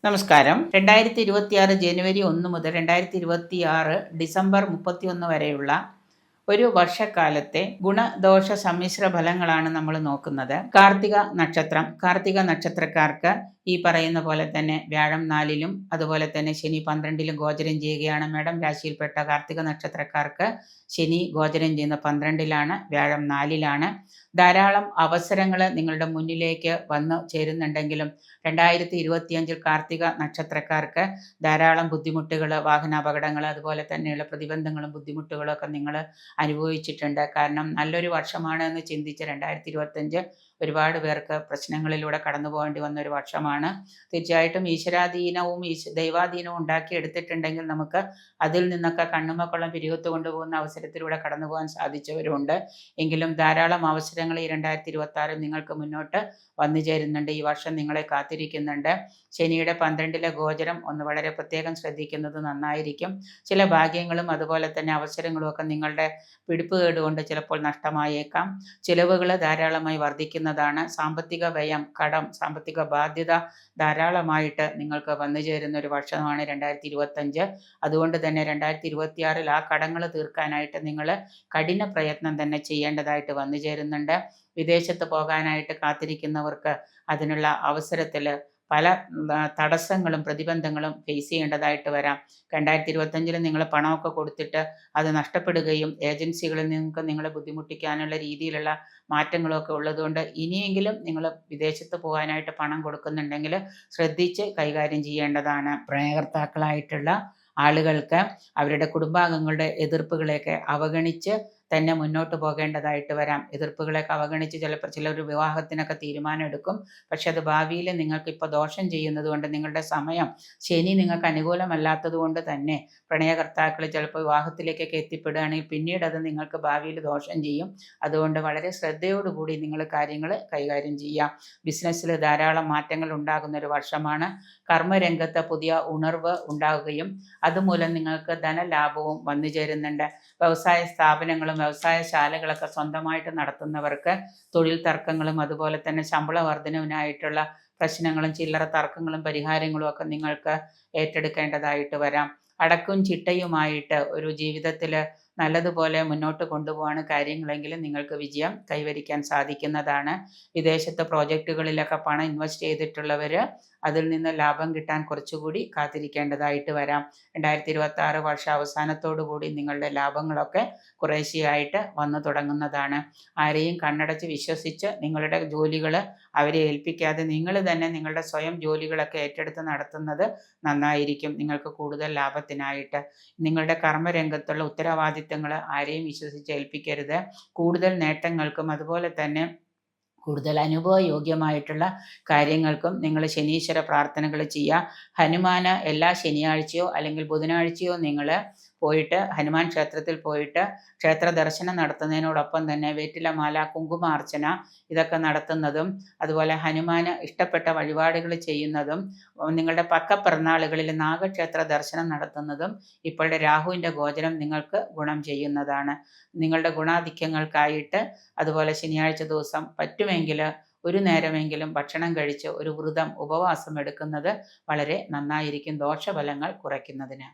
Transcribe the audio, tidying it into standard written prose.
നമസ്കാരം. 2026 ജനുവരി 1 മുതൽ 2026 ഡിസംബർ 31 വരെയുള്ള ഒരു വർഷക്കാലത്തെ ഗുണദോഷ സമ്മിശ്ര ഫലങ്ങളാണ് നമ്മൾ നോക്കുന്നത്. കാർത്തിക നക്ഷത്രക്കാർക്ക് ഈ പറയുന്ന പോലെ തന്നെ വ്യാഴം 4-ലും അതുപോലെ തന്നെ ശനി 12-ലും ഗോചരം ചെയ്യുകയാണ്. മേടം രാശിയിൽപ്പെട്ട കാർത്തിക നക്ഷത്രക്കാർക്ക് ശനി ഗോചരം ചെയ്യുന്ന 12-ലാണ്, വ്യാഴം 4-ലാണ്. ധാരാളം അവസരങ്ങൾ നിങ്ങളുടെ മുന്നിലേക്ക് വന്നു ചേരുന്നുണ്ടെങ്കിലും 2025 കാർത്തിക നക്ഷത്രക്കാർക്ക് ധാരാളം ബുദ്ധിമുട്ടുകൾ, വാഹനാപകടങ്ങൾ, അതുപോലെ തന്നെയുള്ള പ്രതിബന്ധങ്ങളും ബുദ്ധിമുട്ടുകളും ഒക്കെ നിങ്ങൾ അനുഭവിച്ചിട്ടുണ്ട്. കാരണം നല്ലൊരു വർഷമാണ് എന്ന് ചിന്തിച്ച 2025 ഒരുപാട് പേർക്ക് പ്രശ്നങ്ങളിലൂടെ കടന്നു പോകേണ്ടി വന്ന ഒരു വർഷമാണ്. തീർച്ചയായിട്ടും ഈശ്വരാധീനവും ദൈവാധീനവും ഉണ്ടാക്കിയെടുത്തിട്ടുണ്ടെങ്കിൽ നമുക്ക് അതിൽ നിന്നൊക്കെ കണ്ണുമക്കളും പിരികത്ത് കൊണ്ടുപോകുന്ന അവസരത്തിലൂടെ കടന്നു പോകാൻ സാധിച്ചവരുണ്ട്. എങ്കിലും ധാരാളം അവസരങ്ങൾ ഈ 2026 നിങ്ങൾക്ക് മുന്നോട്ട് വന്നു ചേരുന്നുണ്ട്. ഈ വർഷം നിങ്ങളെ കാത്തിരിക്കുന്നുണ്ട്. ശനിയുടെ 12-ലെ ഗോചരം ഒന്ന് വളരെ പ്രത്യേകം ശ്രദ്ധിക്കുന്നത് നന്നായിരിക്കും. ചില ഭാഗ്യങ്ങളും അതുപോലെ തന്നെ അവസരങ്ങളും ഒക്കെ നിങ്ങളുടെ പിടിപ്പുകേട് കൊണ്ട് ചിലപ്പോൾ നഷ്ടമായേക്കാം. ചിലവുകൾ ധാരാളമായി വർദ്ധിക്കുന്നതാണ്. സാമ്പത്തിക വ്യയം, കടം, സാമ്പത്തിക ബാധ്യത ധാരാളമായിട്ട് നിങ്ങൾക്ക് വന്നു ചേരുന്ന ഒരു വർഷമാണ് 2025. അതുകൊണ്ട് തന്നെ 2026 ആ കടങ്ങൾ തീർക്കാനായിട്ട് നിങ്ങൾ കഠിന പ്രയത്നം തന്നെ ചെയ്യേണ്ടതായിട്ട് വന്നു ചേരുന്നുണ്ട്. വിദേശത്ത് പോകാനായിട്ട് കാത്തിരിക്കുന്നവർക്ക് അതിനുള്ള അവസരത്തിൽ പല തടസ്സങ്ങളും പ്രതിബന്ധങ്ങളും ഫേസ് ചെയ്യേണ്ടതായിട്ട് വരാം. 2025 നിങ്ങൾ പണമൊക്കെ കൊടുത്തിട്ട് അത് നഷ്ടപ്പെടുകയും ഏജൻസികളിൽ നിങ്ങൾക്ക് നിങ്ങളെ ബുദ്ധിമുട്ടിക്കാനുള്ള രീതിയിലുള്ള മാറ്റങ്ങളൊക്കെ ഉള്ളതുകൊണ്ട് ഇനിയെങ്കിലും നിങ്ങൾ വിദേശത്ത് പോകാനായിട്ട് പണം കൊടുക്കുന്നുണ്ടെങ്കിൽ ശ്രദ്ധിച്ച് കൈകാര്യം ചെയ്യേണ്ടതാണ്. പ്രണയകർത്താക്കളായിട്ടുള്ള ആളുകൾക്ക് അവരുടെ കുടുംബാംഗങ്ങളുടെ എതിർപ്പുകളെയൊക്കെ അവഗണിച്ച് തന്നെ മുന്നോട്ട് പോകേണ്ടതായിട്ട് വരാം. എതിർപ്പുകളെയൊക്കെ അവഗണിച്ച് ചിലർ വിവാഹത്തിനൊക്കെ തീരുമാനം എടുക്കും. പക്ഷെ അത് ഭാവിയിൽ നിങ്ങൾക്ക് ഇപ്പോൾ ദോഷം ചെയ്യുന്നത് കൊണ്ട്, നിങ്ങളുടെ സമയം ശനി നിങ്ങൾക്ക് അനുകൂലമല്ലാത്തത് കൊണ്ട് തന്നെ പ്രണയകർത്താക്കൾ ചിലപ്പോൾ വിവാഹത്തിലേക്കൊക്കെ എത്തിപ്പെടുകയാണെങ്കിൽ പിന്നീട് അത് നിങ്ങൾക്ക് ഭാവിയിൽ ദോഷം ചെയ്യും. അതുകൊണ്ട് വളരെ ശ്രദ്ധയോടുകൂടി നിങ്ങൾ കാര്യങ്ങൾ കൈകാര്യം ചെയ്യാം. ബിസിനസ്സിൽ ധാരാളം മാറ്റങ്ങൾ ഉണ്ടാകുന്ന ഒരു വർഷമാണ്. കർമ്മരംഗത്ത് പുതിയ ഉണർവ് ഉണ്ടാവുകയും അതുമൂലം നിങ്ങൾക്ക് ധനലാഭവും വന്നു ചേരുന്നുണ്ട്. വ്യവസായ സ്ഥാപനങ്ങളും വ്യവസായശാലകളൊക്കെ സ്വന്തമായിട്ട് നടത്തുന്നവർക്ക് തൊഴിൽ തർക്കങ്ങളും അതുപോലെ തന്നെ ശമ്പള വർധനവിനായിട്ടുള്ള പ്രശ്നങ്ങളും ചില്ലറ തർക്കങ്ങളും പരിഹാരങ്ങളും ഒക്കെ നിങ്ങൾക്ക് ഏറ്റെടുക്കേണ്ടതായിട്ട് വരാം. അടക്കും ചിട്ടയുമായിട്ട് ഒരു ജീവിതത്തിൽ നല്ലതുപോലെ മുന്നോട്ട് കൊണ്ടുപോകാൻ കാര്യങ്ങളെങ്കിൽ നിങ്ങൾക്ക് വിജയം കൈവരിക്കാൻ സാധിക്കുന്നതാണ്. വിദേശത്തെ പ്രോജക്റ്റുകളിലൊക്കെ പണം ഇൻവെസ്റ്റ് ചെയ്തിട്ടുള്ളവർ അതിൽ നിന്ന് ലാഭം കിട്ടാൻ കുറച്ചുകൂടി കാത്തിരിക്കേണ്ടതായിട്ട് വരാം. 2026 വർഷ അവസാനത്തോടു കൂടി നിങ്ങളുടെ ലാഭങ്ങളൊക്കെ കുറേശ്ശെയായിട്ട് വന്നു തുടങ്ങുന്നതാണ്. ആരെയും കണ്ണടച്ച് വിശ്വസിച്ച് നിങ്ങളുടെ ജോലികൾ അവരെ ഏൽപ്പിക്കാതെ നിങ്ങൾ തന്നെ നിങ്ങളുടെ സ്വയം ജോലികളൊക്കെ ഏറ്റെടുത്ത് നടത്തുന്നത് നന്നായിരിക്കും. നിങ്ങൾക്ക് കൂടുതൽ ലാഭത്തിനായിട്ട് നിങ്ങളുടെ കർമ്മരംഗത്തുള്ള ഉത്തരവാദിത്തങ്ങൾ ആരെയും വിശ്വസിച്ച് ഏൽപ്പിക്കരുത്. കൂടുതൽ നേട്ടങ്ങൾക്കും അതുപോലെ തന്നെ കൂടുതൽ അനുഭവയോഗ്യമായിട്ടുള്ള കാര്യങ്ങൾക്കും നിങ്ങൾ ശനീശ്വര പ്രാർത്ഥനകൾ ചെയ്യുക. ഹനുമാന് എല്ലാ ശനിയാഴ്ചയോ അല്ലെങ്കിൽ ബുധനാഴ്ചയോ നിങ്ങൾ പോയിട്ട് ഹനുമാൻ ക്ഷേത്രത്തിൽ പോയിട്ട് ക്ഷേത്ര ദർശനം നടത്തുന്നതിനോടൊപ്പം തന്നെ വെറ്റിലമാല, കുങ്കുമാർച്ചന ഇതൊക്കെ നടത്തുന്നതും അതുപോലെ ഹനുമാന് ഇഷ്ടപ്പെട്ട വഴിപാടുകൾ ചെയ്യുന്നതും നിങ്ങളുടെ പിറന്നാളുകളിൽ നാഗക്ഷേത്ര ദർശനം നടത്തുന്നതും ഇപ്പോഴത്തെ രാഹുവിൻ്റെ ഗോചരം നിങ്ങൾക്ക് ഗുണം ചെയ്യുന്നതാണ്. നിങ്ങളുടെ ഗുണാധിക്യങ്ങൾക്കായിട്ട് അതുപോലെ ശനിയാഴ്ച ദിവസം പറ്റുമെങ്കിൽ ഒരു നേരമെങ്കിലും ഭക്ഷണം കഴിച്ച് ഒരു വ്രതം, ഉപവാസം എടുക്കുന്നത് വളരെ നന്നായിരിക്കും ദോഷഫലങ്ങൾ കുറയ്ക്കുന്നതിന്.